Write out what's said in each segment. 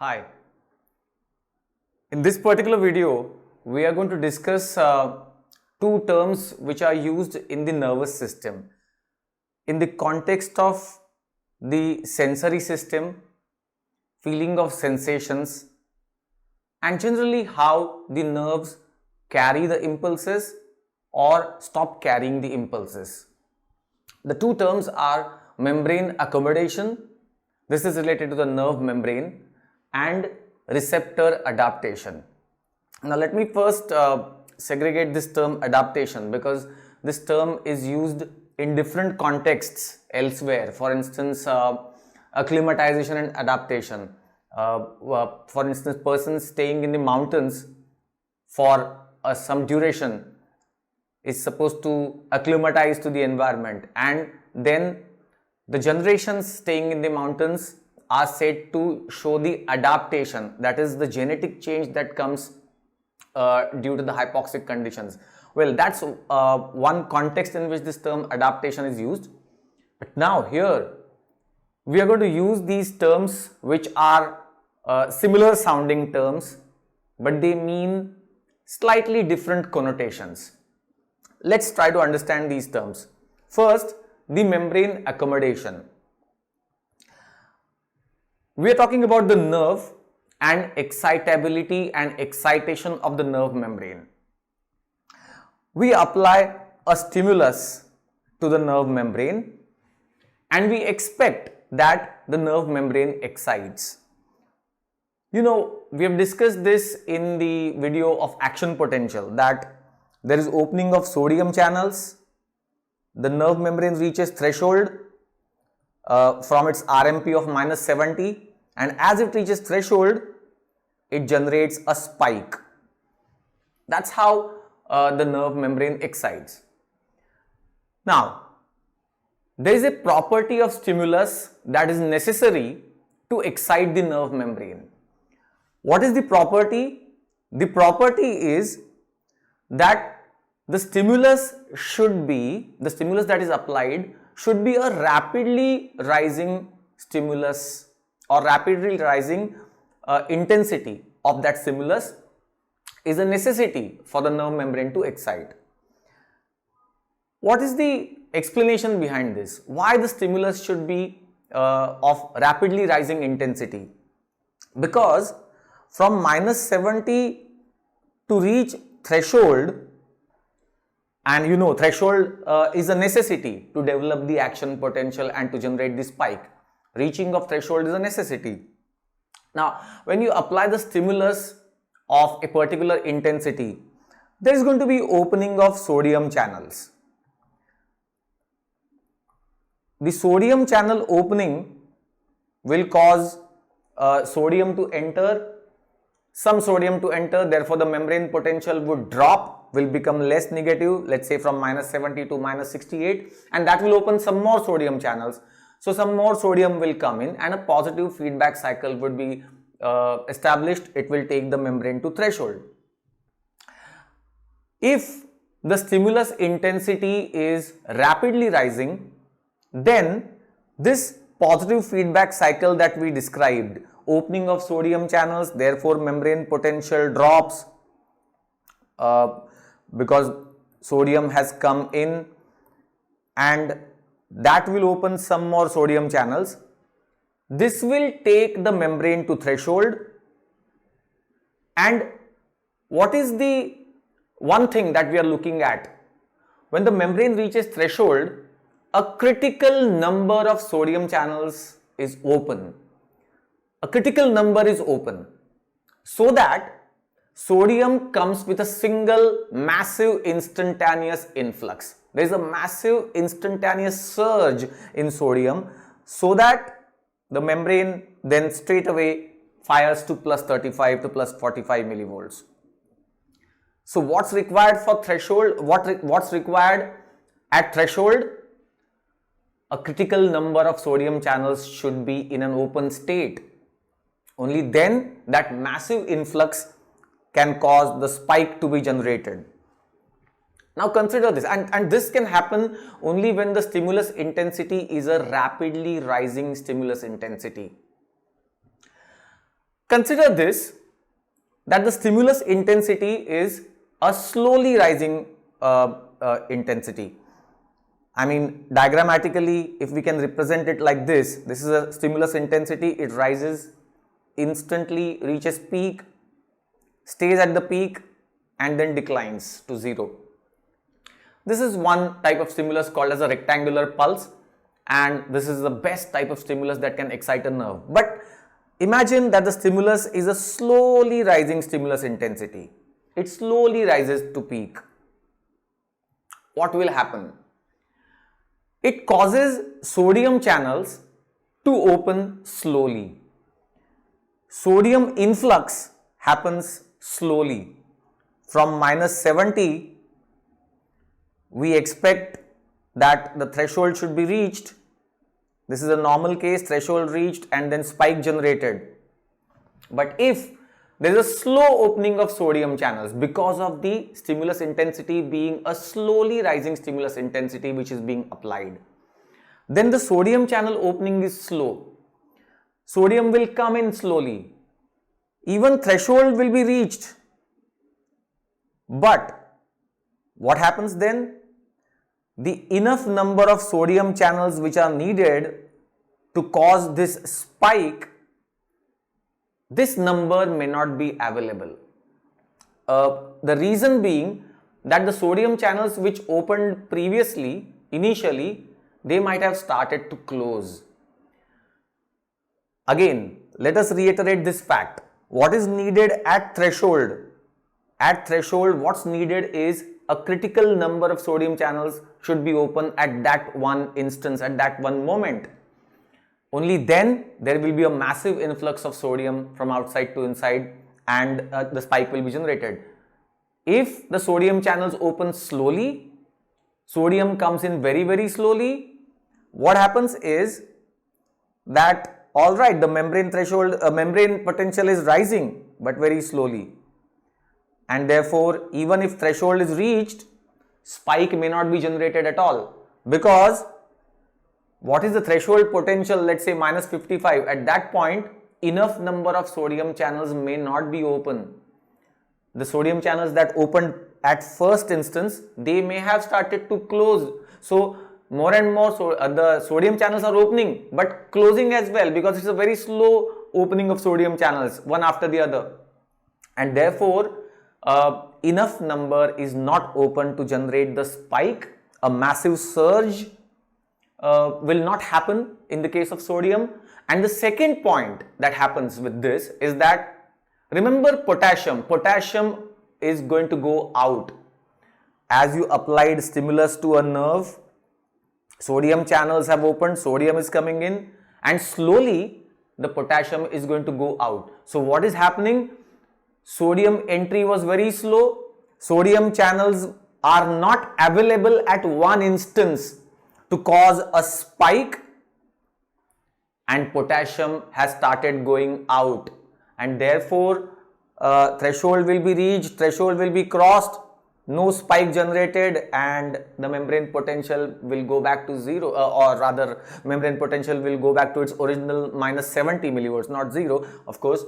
Hi. In this particular video, we are going to discuss two terms which are used in the nervous system in the context of the sensory system, feeling of sensations, and generally how the nerves carry the impulses or stop carrying the impulses. The two terms are membrane accommodation, this is related to the nerve membrane, and receptor adaptation. Now let me first segregate this term adaptation, because this term is used in different contexts elsewhere. For instance, acclimatization and adaptation. For instance, persons staying in the mountains for some duration is supposed to acclimatize to the environment, and then the generations staying in the mountains are said to show the adaptation, that is the genetic change that comes due to the hypoxic conditions. Well, that's one context in which this term adaptation is used. But now here we are going to use these terms which are similar sounding terms, but they mean slightly different connotations. Let's try to understand these terms. First, the membrane accommodation. We are talking about the nerve and excitability and excitation of the nerve membrane. We apply a stimulus to the nerve membrane and we expect that the nerve membrane excites. You know, we have discussed this in the video of action potential, that there is opening of sodium channels, the nerve membrane reaches threshold from its RMP of -70, and as it reaches threshold, it generates a spike. That's how the nerve membrane excites. Now, there is a property of stimulus that is necessary to excite the nerve membrane. What is the property? The property is that the stimulus that is applied should be a rapidly rising stimulus or rapidly rising intensity of that stimulus is a necessity for the nerve membrane to excite. What is the explanation behind this? Why the stimulus should be of rapidly rising intensity? Because from -70 to reach threshold, and you know threshold is a necessity to develop the action potential and to generate the spike. Reaching of threshold is a necessity. Now, when you apply the stimulus of a particular intensity, there is going to be opening of sodium channels. The sodium channel opening will cause sodium to enter, some sodium to enter, therefore the membrane potential would drop, will become less negative, let's say from -70 to -68, and that will open some more sodium channels. So some more sodium will come in and a positive feedback cycle would be established. It will take the membrane to threshold. If the stimulus intensity is rapidly rising, then this positive feedback cycle that we described, opening of sodium channels, therefore membrane potential drops because sodium has come in, and that will open some more sodium channels. This will take the membrane to threshold. And what is the one thing that we are looking at? When the membrane reaches threshold, a critical number of sodium channels is open. A critical number is open, so that sodium comes with a single massive instantaneous influx. There is a massive instantaneous surge in sodium, so that the membrane then straight away fires to +35 to +45 millivolts. So what's required for threshold? What's required at threshold? A critical number of sodium channels should be in an open state. Only then that massive influx can cause the spike to be generated. Now consider this, and this can happen only when the stimulus intensity is a rapidly rising stimulus intensity. Consider this, that the stimulus intensity is a slowly rising intensity. I mean, diagrammatically, if we can represent it like this is a stimulus intensity, it rises instantly, reaches peak, stays at the peak, and then declines to zero. This is one type of stimulus called as a rectangular pulse, and this is the best type of stimulus that can excite a nerve. But imagine that the stimulus is a slowly rising stimulus intensity. It slowly rises to peak. What will happen? It causes sodium channels to open slowly. Sodium influx happens slowly. From -70, we expect that the threshold should be reached. This is a normal case, threshold reached and then spike generated. But if there is a slow opening of sodium channels because of the stimulus intensity being a slowly rising stimulus intensity which is being applied, then the sodium channel opening is slow. Sodium will come in slowly. Even threshold will be reached. But what happens then? The enough number of sodium channels which are needed to cause this spike, this number may not be available. The reason being that the sodium channels which opened previously, initially, they might have started to close. Again, let us reiterate this fact. What is needed at threshold? At threshold, what's needed is a critical number of sodium channels should be open at that one instance, at that one moment. Only then there will be a massive influx of sodium from outside to inside, and the spike will be generated. If the sodium channels open slowly, sodium comes in very, very slowly, what happens is that, alright, the membrane threshold, membrane potential is rising, but very slowly. And therefore, even if threshold is reached, spike may not be generated at all, because what is the threshold potential? Let's say -55. At that point, enough number of sodium channels may not be open. The sodium channels that opened at first instance, they may have started to close. So more and more the sodium channels are opening, but closing as well, because it's a very slow opening of sodium channels, one after the other. And therefore, enough number is not open to generate the spike. A massive surge will not happen in the case of sodium. And the second point that happens with this is that, remember potassium is going to go out. As you applied stimulus to a nerve, sodium channels have opened, sodium is coming in, and slowly the potassium is going to go out. So what is happening? Sodium entry was very slow. Sodium channels are not available at one instance to cause a spike, and potassium has started going out, and therefore threshold will be reached, threshold will be crossed, no spike generated, and the membrane potential will go back to zero, or rather membrane potential will go back to its original -70 millivolts, not zero, of course.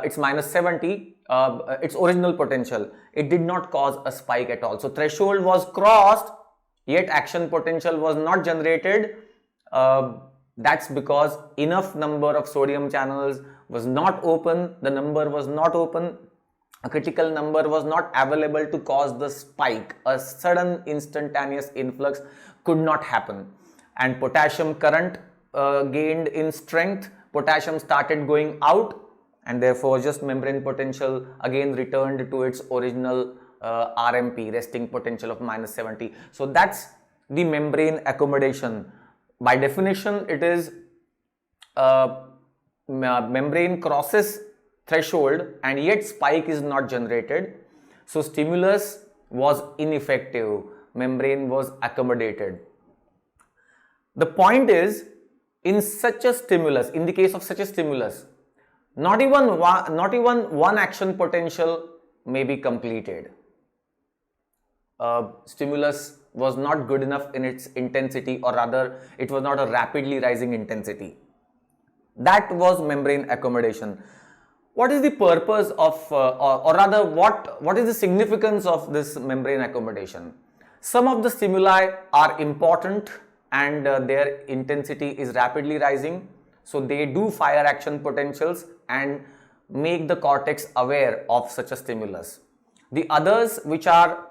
It's -70, its original potential. It did not cause a spike at all. So threshold was crossed, yet action potential was not generated. That's because enough number of sodium channels was not open, the number was not open, a critical number was not available to cause the spike. A sudden instantaneous influx could not happen, and potassium current gained in strength, potassium started going out, and therefore just membrane potential again returned to its original RMP, resting potential of -70. So that's the membrane accommodation. By definition, it is membrane crosses threshold and yet spike is not generated. So stimulus was ineffective, membrane was accommodated. The point is, in such a stimulus, in the case of such a stimulus, not even one action potential may be completed. Stimulus was not good enough in its intensity, or rather it was not a rapidly rising intensity. That was membrane accommodation. what is the purpose of, or rather what is the significance of this membrane accommodation? Some of the stimuli are important and their intensity is rapidly rising. So they do fire action potentials and make the cortex aware of such a stimulus. The others, which are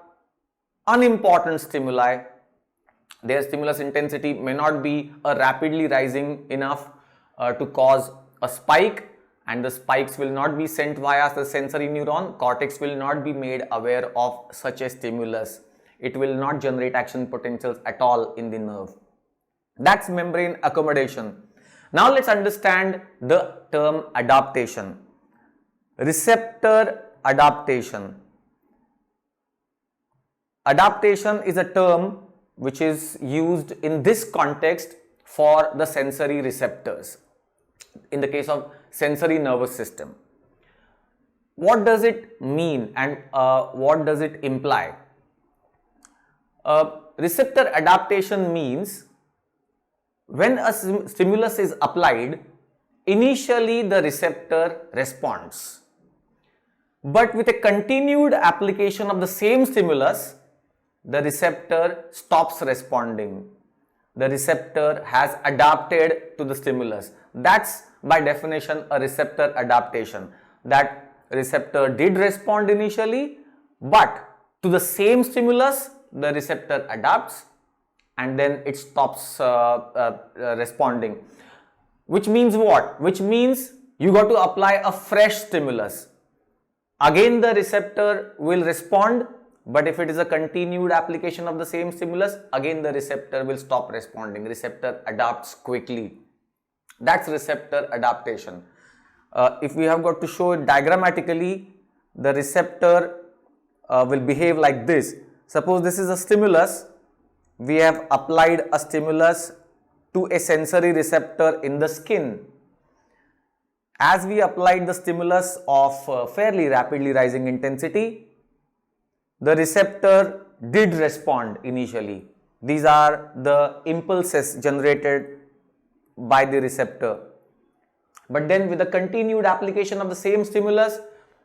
unimportant stimuli, their stimulus intensity may not be rapidly rising enough to cause a spike, and the spikes will not be sent via the sensory neuron. Cortex will not be made aware of such a stimulus. It will not generate action potentials at all in the nerve. That's membrane accommodation. Now let's understand the term adaptation. Receptor adaptation. Adaptation is a term which is used in this context for the sensory receptors, in the case of sensory nervous system. What does it mean and what does it imply? Receptor adaptation means when a stimulus is applied, initially the receptor responds. But with a continued application of the same stimulus, the receptor stops responding. The receptor has adapted to the stimulus. That's by definition a receptor adaptation. That receptor did respond initially, but to the same stimulus, the receptor adapts and then it stops responding. Which means what? Which means you got to apply a fresh stimulus. Again the receptor will respond, but if it is a continued application of the same stimulus, again the receptor will stop responding. Receptor adapts quickly. That's receptor adaptation. If we have got to show it diagrammatically, the receptor will behave like this. Suppose this is a stimulus. We have applied a stimulus to a sensory receptor in the skin. As we applied the stimulus of fairly rapidly rising intensity, the receptor did respond initially. These are the impulses generated by the receptor. But then with the continued application of the same stimulus,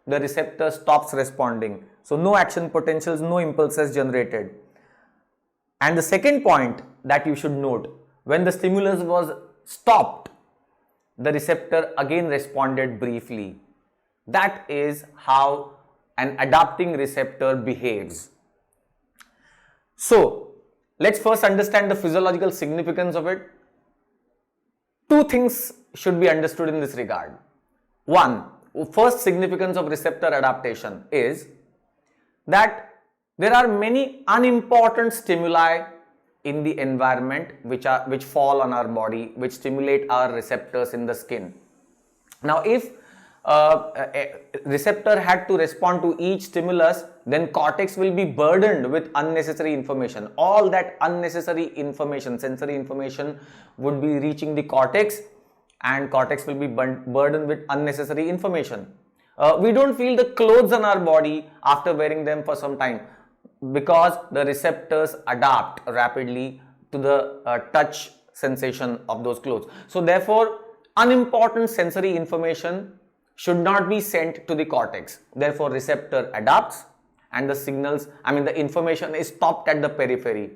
the receptor stops responding. So no action potentials, no impulses generated. And the second point that you should note, when the stimulus was stopped, the receptor again responded briefly. That is how an adapting receptor behaves. So let's first understand the physiological significance of it. Two things should be understood in this regard. One, first significance of receptor adaptation is that there are many unimportant stimuli in the environment which fall on our body, which stimulate our receptors in the skin. Now if a receptor had to respond to each stimulus, then cortex will be burdened with unnecessary information. All that unnecessary information, sensory information, would be reaching the cortex, and cortex will be burdened with unnecessary information. We don't feel the clothes on our body after wearing them for some time, because the receptors adapt rapidly to the touch sensation of those clothes. So therefore, unimportant sensory information should not be sent to the cortex. Therefore, receptor adapts and the signals, the information is stopped at the periphery.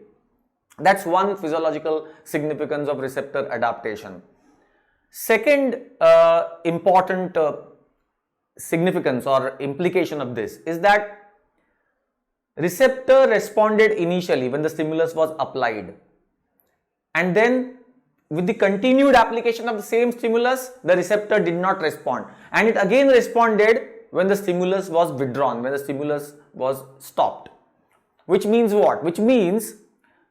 That's one physiological significance of receptor adaptation. Second important significance or implication of this is that receptor responded initially when the stimulus was applied, and then with the continued application of the same stimulus, the receptor did not respond, and it again responded when the stimulus was withdrawn, when the stimulus was stopped. Which means what? Which means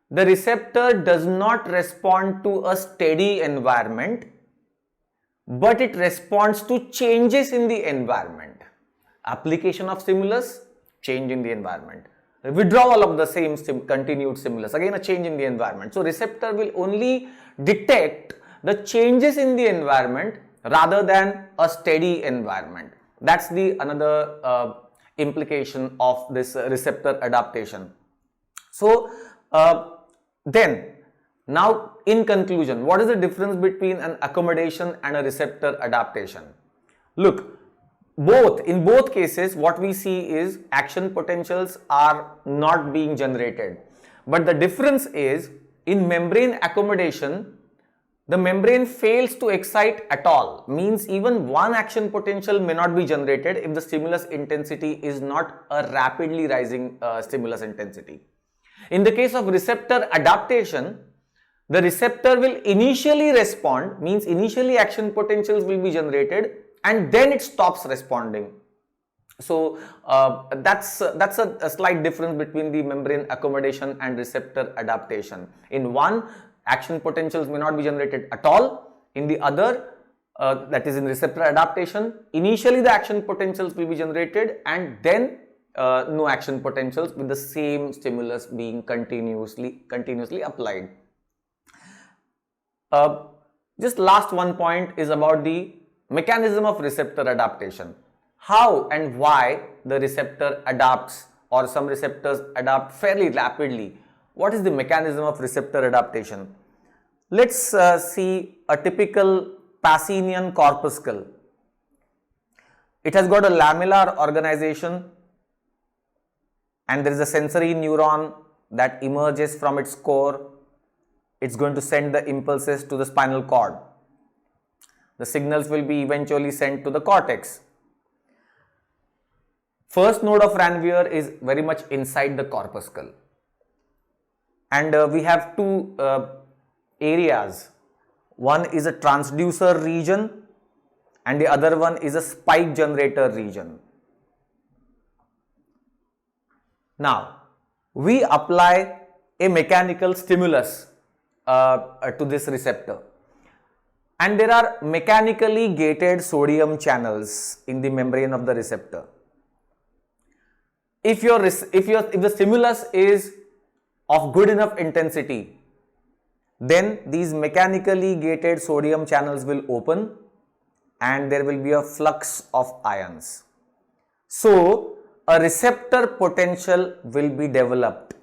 the receptor does not respond to a steady environment, but it responds to changes in the environment. Application of stimulus, change in the environment. Withdrawal of the same continued stimulus, again a change in the environment. So receptor will only detect the changes in the environment rather than a steady environment. That's the another implication of this receptor adaptation. So then now in conclusion, what is the difference between an accommodation and a receptor adaptation? Look, in both cases, what we see is action potentials are not being generated. But the difference is, in membrane accommodation, the membrane fails to excite at all, means even one action potential may not be generated if the stimulus intensity is not a rapidly rising stimulus intensity. In the case of receptor adaptation, the receptor will initially respond, means initially action potentials will be generated and then it stops responding. So that's a slight difference between the membrane accommodation and receptor adaptation. In one, action potentials may not be generated at all. In the other, that is in receptor adaptation, initially the action potentials will be generated and then no action potentials with the same stimulus being continuously applied. Just last one point is about the mechanism of receptor adaptation. How and why the receptor adapts, or some receptors adapt fairly rapidly. What is the mechanism of receptor adaptation? Let's see a typical Pacinian corpuscle. It has got a lamellar organization and there is a sensory neuron that emerges from its core. It's going to send the impulses to the spinal cord. The signals will be eventually sent to the cortex. First node of Ranvier is very much inside the corpuscle. And we have two areas. One is a transducer region and the other one is a spike generator region. Now, we apply a mechanical stimulus to this receptor, and there are mechanically gated sodium channels in the membrane of the receptor. If the stimulus is of good enough intensity, then these mechanically gated sodium channels will open and there will be a flux of ions. So, a receptor potential will be developed.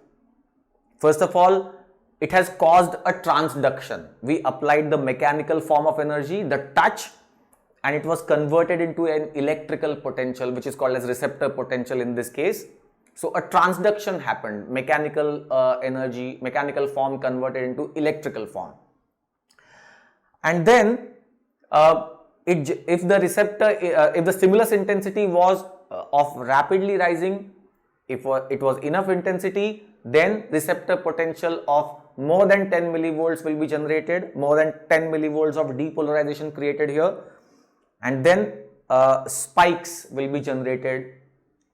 First of all, it has caused a transduction. We applied the mechanical form of energy, the touch, and it was converted into an electrical potential, which is called as receptor potential in this case. So a transduction happened, mechanical energy, mechanical form converted into electrical form. And then if the stimulus intensity was of rapidly rising, if it was enough intensity, then receptor potential of more than 10 millivolts will be generated, more than 10 millivolts of depolarization created here, and then spikes will be generated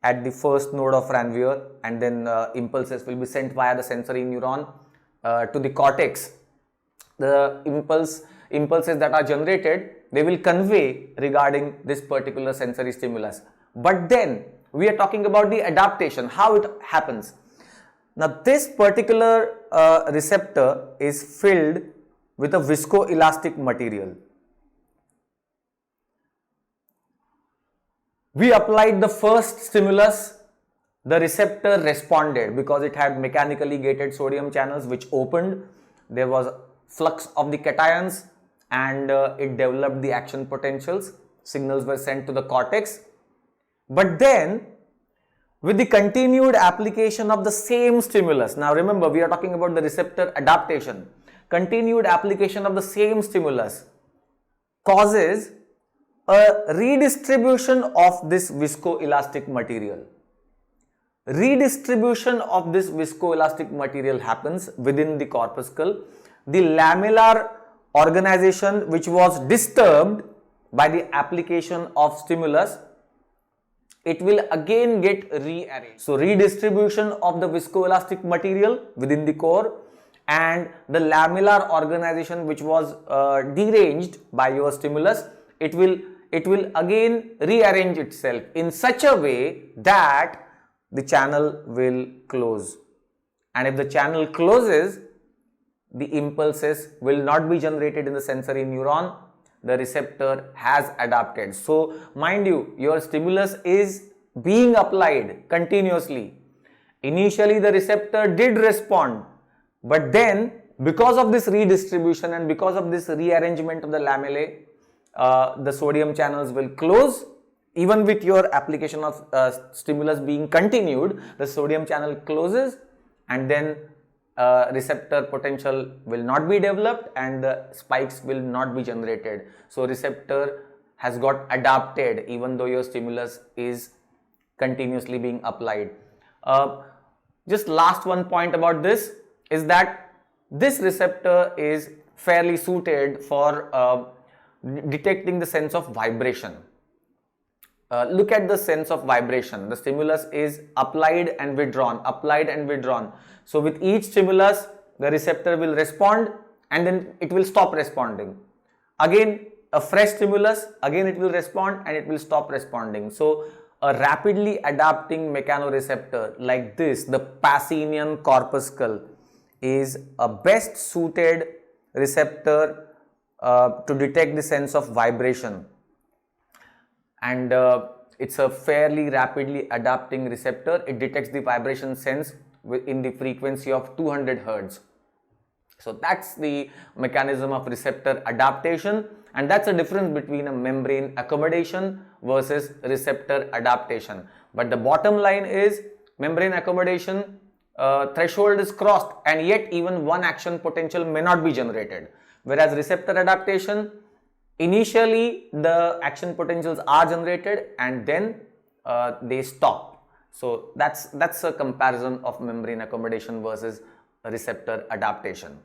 at the first node of Ranvier, and then impulses will be sent via the sensory neuron to the cortex. The impulses that are generated, they will convey regarding this particular sensory stimulus. But then we are talking about the adaptation, how it happens. Now this particular receptor is filled with a viscoelastic material. We applied the first stimulus, the receptor responded because it had mechanically gated sodium channels which opened, there was flux of the cations and it developed the action potentials, signals were sent to the cortex. But then with the continued application of the same stimulus, now remember we are talking about the receptor adaptation, continued application of the same stimulus causes a redistribution of this viscoelastic material. Redistribution of this viscoelastic material happens within the corpuscle. The lamellar organization which was disturbed by the application of stimulus, it will again get rearranged. So redistribution of the viscoelastic material within the core and the lamellar organization which was deranged by your stimulus, it will again rearrange itself in such a way that the channel will close. And if the channel closes, the impulses will not be generated in the sensory neuron. The receptor has adapted. So mind you, your stimulus is being applied continuously. Initially the receptor did respond, but then because of this redistribution and because of this rearrangement of the lamellae, the sodium channels will close, even with your application of stimulus being continued, the sodium channel closes, and then receptor potential will not be developed and the spikes will not be generated. So receptor has got adapted even though your stimulus is continuously being applied. Just last one point about this is that this receptor is fairly suited for detecting the sense of vibration. Look at the sense of vibration. The stimulus is applied and withdrawn, applied and withdrawn. So with each stimulus, the receptor will respond and then it will stop responding. Again, a fresh stimulus, again it will respond and it will stop responding. So a rapidly adapting mechanoreceptor like this, the Pacinian corpuscle, is a best suited receptor to detect the sense of vibration. And it's a fairly rapidly adapting receptor. It detects the vibration sense in the frequency of 200 Hertz. So that's the mechanism of receptor adaptation, and that's the difference between a membrane accommodation versus receptor adaptation. But the bottom line is, membrane accommodation threshold is crossed and yet even one action potential may not be generated, whereas receptor adaptation, initially the action potentials are generated and then they stop. So that's a comparison of membrane accommodation versus receptor adaptation.